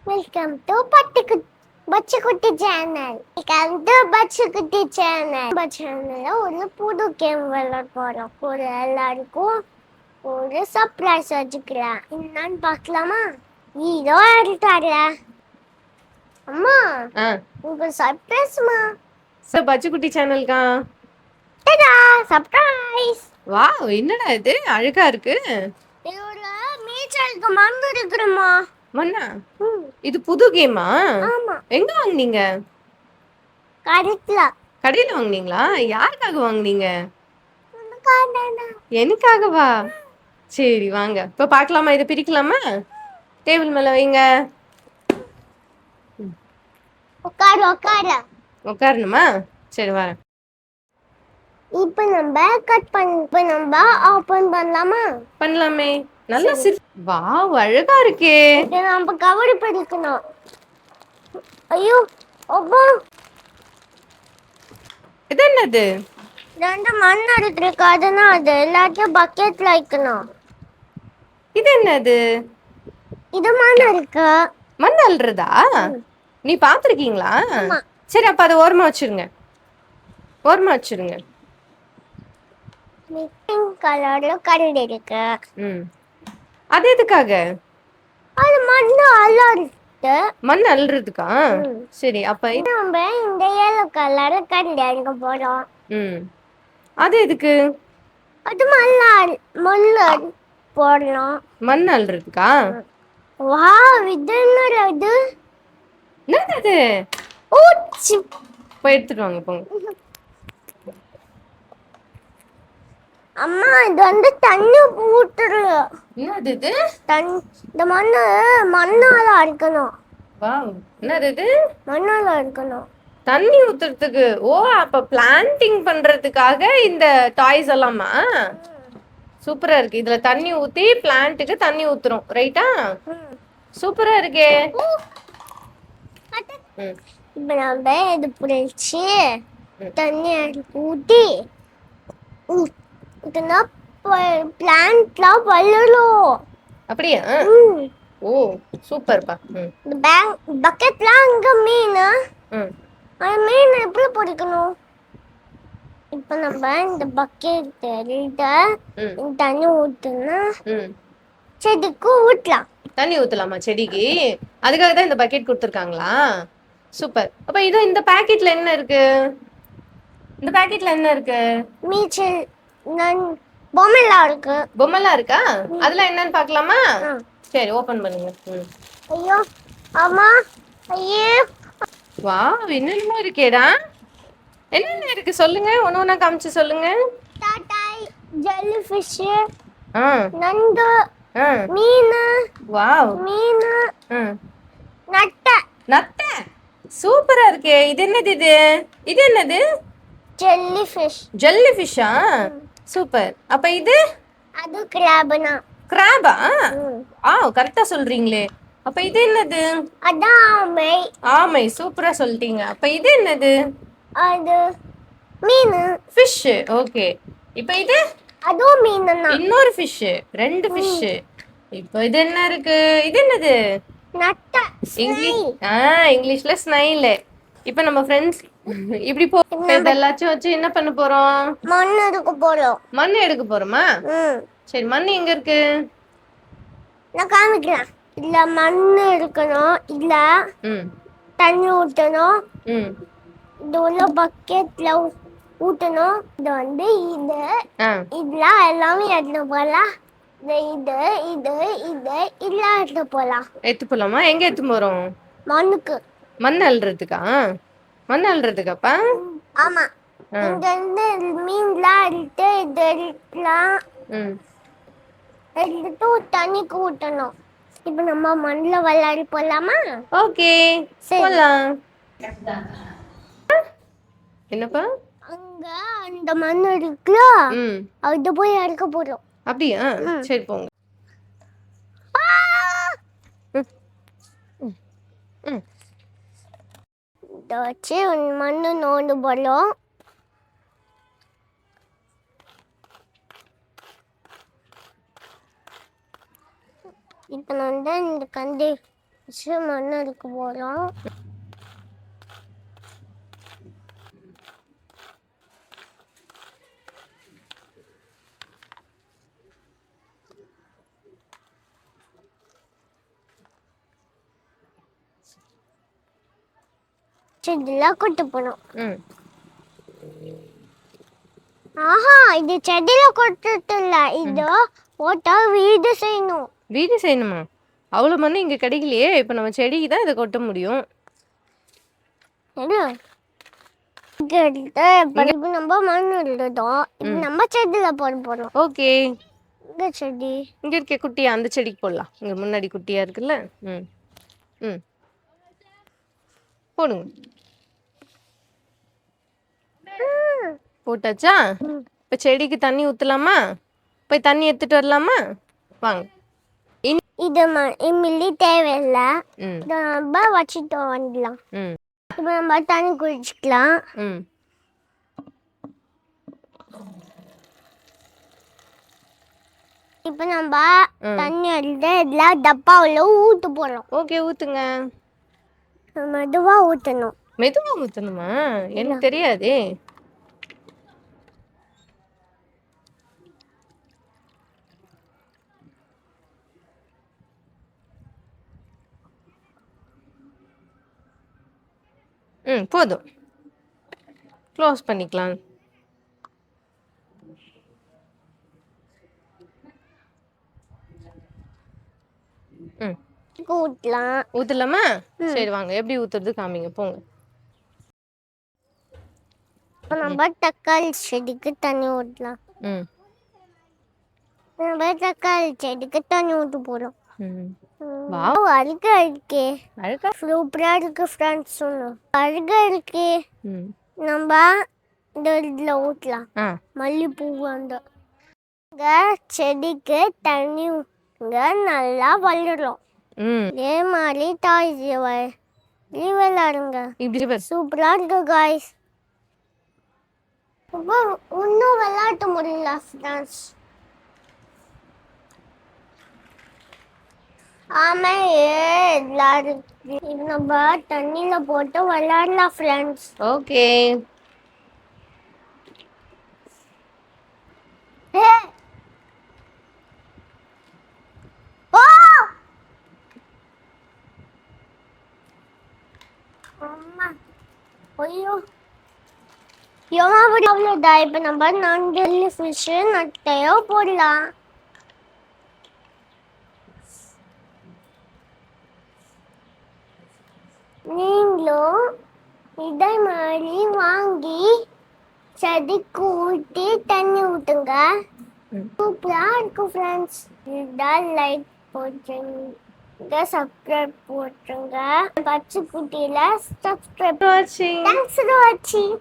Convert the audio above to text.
Welcome to Pachaikutti channel. Welcome to Pachaikutti channel. நம்ம சேனல்ல ஒரு புது கேம் விளையாட போறோம். ஒரு எல்லாருக்கும் ஒரு சர்ப்ரைஸ் வச்சுக்கலாம். என்னன்னு பார்க்கலாமா? இதோ எடுத்தாரு. அம்மா உங்க சர்ப்ரைஸ்மா. சார் பச்சைக்குட்டி சேனல்கா. டடா சர்ப்ரைஸ். வாவ், என்னடா இது அழகா இருக்கு. இது ஒரு மீச்சலுக்கு மண் இருக்குமா? மண்ணா? இது புது கேமா? ஆமா. எங்க வாங்குனீங்க? கடையில வாங்குனீங்களா? யாருக்காக வாங்குனீங்க? உனக்காக. எனக்காகவா? சரி வாங்க இப்ப பார்க்கலாமா, இதை பிரிக்கலாமா? டேபிள் மேல வைங்க. உட்காரு உட்காரு. உட்காரணுமா? சரி வரேன். இப்போ நம்ம நம்ம ஓபன் பண்ணலாமா? பண்ணலாமே. நல்லா வாவ், அழகா இருக்கே. இதை நம்ம கவர் பண்ணிக்கணும். ஐயோ அப்பா, இது என்னது? ரெண்டு மண் எடுத்துருக்கு. அதனால அது எல்லாத்தையும் பக்கெட்ல வைக்கணும். இது என்னது? இது மண் இருக்கு. மண் அள்ளுறதா? நீ பாத்திருக்கீங்களா? ஆமா. சரி அப்ப அதை ஓரமா வச்சிருங்க. ஓரமா வச்சிருங்க. பிங்க் கலர்ல கரண்ட் இருக்கு. அது எதுக்காக? அது மண் அலர்ட்டு. மண் அள்ளுறதுக்கா? சரி அப்ப நம்ம இந்த yellow கலர் கரண்ட் எடுக்க போறோம். அது எதுக்கு? அது மண் போடலாம். மண் அள்ளுறதுக்கா? வாவ், இது என்னது? என்னது? ஊச்சி. போய் எடுத்துட்டு வாங்க போங்க. அம்மா, இது வந்து தண்ணி ஊத்துரு. என்னது இது? இந்த மண்ணால அடிக்கணும். வாவ், என்னது இது? மண்ணால அடிக்கணும். தண்ணி ஊத்துறதுக்கு? ஓ, அப்ப பிளான்டிங் பண்றதுக்காக இந்த டாய்ஸ் எல்லாமா? சூப்பரா இருக்கு. இதுல தண்ணி ஊத்தி பிளான்ட்டுக்கு தண்ணி ஊத்துறோம், ரைட்டா? சூப்பரா இருக்கே. இப்ப நம்ம இது புடிச்சு தண்ணி ஊத்தி ஊத்துனா பிளான்ட்லாம் வளரும். அப்படியா? ஓ சூப்பர்ப்பா. இந்த பக்கெட்லாம் அங்க மீன். அந்த மீன் எப்படி பிடிக்கணும்? இப்ப நம்ம இந்த பக்கெட் தண்ணி ஊத்துனா செடிக்கு ஊட்டலாம். தண்ணி ஊத்தலாமா செடிக்கு? அதுக்காக தான் இந்த பக்கெட் கொடுத்துருக்காங்களா? சூப்பர். அப்ப இது இந்த பாக்கெட்ல என்ன இருக்கு? இந்த பாக்கெட்ல என்ன இருக்கு? மீச்சல் பொம்மைலாம் இருக்கு. பொம்மைலாம் இருக்கா? அதெல்லாம் என்னன்னு பார்க்கலாமா? சரி ஓபன் பண்ணுங்க. ஐயோ அம்மா, ஐயோ வாவ், என்னென்னமோ இருக்கேடா. என்னென்ன இருக்கு சொல்லுங்க, ஒண்ணு ஒண்ணா காமிச்சு சொல்லுங்க. டாட்டாய், ஜெல்லி ஃபிஷ், நண்டு, மீன். வாவ், மீன், நட்டை. நட்டை சூப்பரா இருக்கே. இது என்னது? இது என்னது? Jelly fish. ஜெல்லி ஃபிஷ்ஷா? சூப்பர். அப்ப இது? அது கிராப்னா. கிராபா? கரெக்டா சொல்றீங்களே. அப்ப இது என்னது? அதான் ஆமை. ஆமை, சூப்பரா சொல்லிட்டீங்க. அப்ப இது என்னது? அது மீன். ஃபிஷ். ஓகே. இப்ப இது? அதுவும் மீன் தான். இன்னொரு ஃபிஷ். ரெண்டு ஃபிஷ். இப்போ இது என்ன இருக்கு? இது என்னது? நட்டை. இங்கிலீஷ்ல ஸ்னைல். இப்போ நம்ம ஃப்ரெண்ட்ஸ் இப்படி இதெல்லாச்சும் வச்சு என்ன பண்ண போறோம்? மண் எடுக்க போறோம். மண் எடுக்க போறோமா? சரி, மண் எங்க இருக்கு? நான் காமிக்கிறேன். இல்ல மண் எடுக்கணும். இல்ல தண்ணி ஊற்றணும். இது உள்ள பக்கெட்ல ஊற்றணும். இது வந்து இதெல்லாம் எல்லாமே எடுத்து போகலாம். இது இது இது இதெல்லாம் எடுத்து போகலாம். எடுத்து போலாமா? எங்க எடுத்து போறோம்? மண்ணுக்கு. மண் அள்ளுறதுக்கா? மண் அள்ளுறதுக்காப்பா? ஆமா. இங்க இருந்து மீன்லாம் எடுத்து இது எடுக்கலாம். எடுத்து தண்ணிக்கு ஊற்றணும். இப்ப நம்ம மண்ணுல விளையாடி போலாமா? ஓகே போலாம். என்னப்பா? அங்க அந்த மண் இருக்குல்ல, அது போய் எடுக்க போறோம். அப்படியா? சரி போங்க. இதை வச்சு மண்ணு நோண்டு போறோம். இப்போ வந்து இந்த கண்டு மண் எடுக்க போறோம். செடிலாம் கொட்ட போறோம். ஆஹா, இது செடியில கொட்டுறது இல்ல, இது போட்டா வீடு செய்யணும். வீடு செய்யணுமா? அவ்வளோ மண்ணு இங்க கிடைக்கலையே. இப்போ நம்ம செடிக்கு தான் இதை கொட்ட முடியும். இப்போ நம்ம மண் எடுத்தோம். இப்போ நம்ம செடியில போட போறோம். ஓகே. இந்த செடி இங்க இருக்க குட்டியா அந்த செடிக்கு போடலாம். இங்க முன்னாடி குட்டியா இருக்குல்ல. போடுங்க. போட்டாச்சா? இப்போ செடிக்கு தண்ணி ஊற்றலாமா? போய் தண்ணி எடுத்துட்டு வரலாமா? வாங்க. இது மில்லி தேவையில்லை. இதை நம்ம வச்சுட்டு வந்துடலாம். இப்போ நம்ம தண்ணி குடிச்சிக்கலாம். இப்போ நம்ம தண்ணி எடுத்து எல்லாம் டப்பாவில் ஊற்ற போகிறோம். ஓகே, ஊற்றுங்க. மெதுவாக ஊற்றணும். மெதுவாக ஊற்றணுமா? எனக்கு தெரியாதே. போதும். க்ளோஸ் பண்ணிக்கலாம். ஊற்றலாமா? சரி வாங்க, எப்படி ஊற்றுறது காமிங்க. போங்க. நம்ம தக்காளி செடிக்கு தண்ணி ஊற்றலாம். நம்ம தக்காளி செடிக்கு தண்ணி ஊற்ற போகிறோம். அழுகா இருக்கே. சூப்பரா இருக்கு ஃப்ரெண்ட்ஸ். அழுகா இருக்கே. நம்ம இதில் ஊற்றலாம். மல்லிப்பூ அந்த செடிக்கு தண்ணி நல்லா வளரும். இதே மாதிரி டாய்ஸ் விளையாடுங்க. சூப்பரா இருக்கு காய்ஸ். இன்னும் விளையாட முடியல ஃப்ரெண்ட்ஸ். ஆமா, எல்லாரும் நம்ம தண்ணியில போட்டு விளையாடலாம் ஃப்ரெண்ட்ஸ். ஓகே. ஐயோ, அவ்வளோதான். இப்போ நம்ம நண்டு ஃபிஷ் நட்டையோ போடலாம். நீங்களும் இதே மாதிரி வாங்கி செடிக்கு ஊற்றி தண்ணி ஊற்றுங்க. சூப்பரா இருக்கும் ஃப்ரெண்ட்ஸ். இதான் லைக் போட்டுருங்க, சப்ஸ்கிரைப் போட்டுருங்க. பச்சை குட்டியில சப்ஸ்கிரைப். தேங்க்ஸ் ஃபார் வாட்சிங்.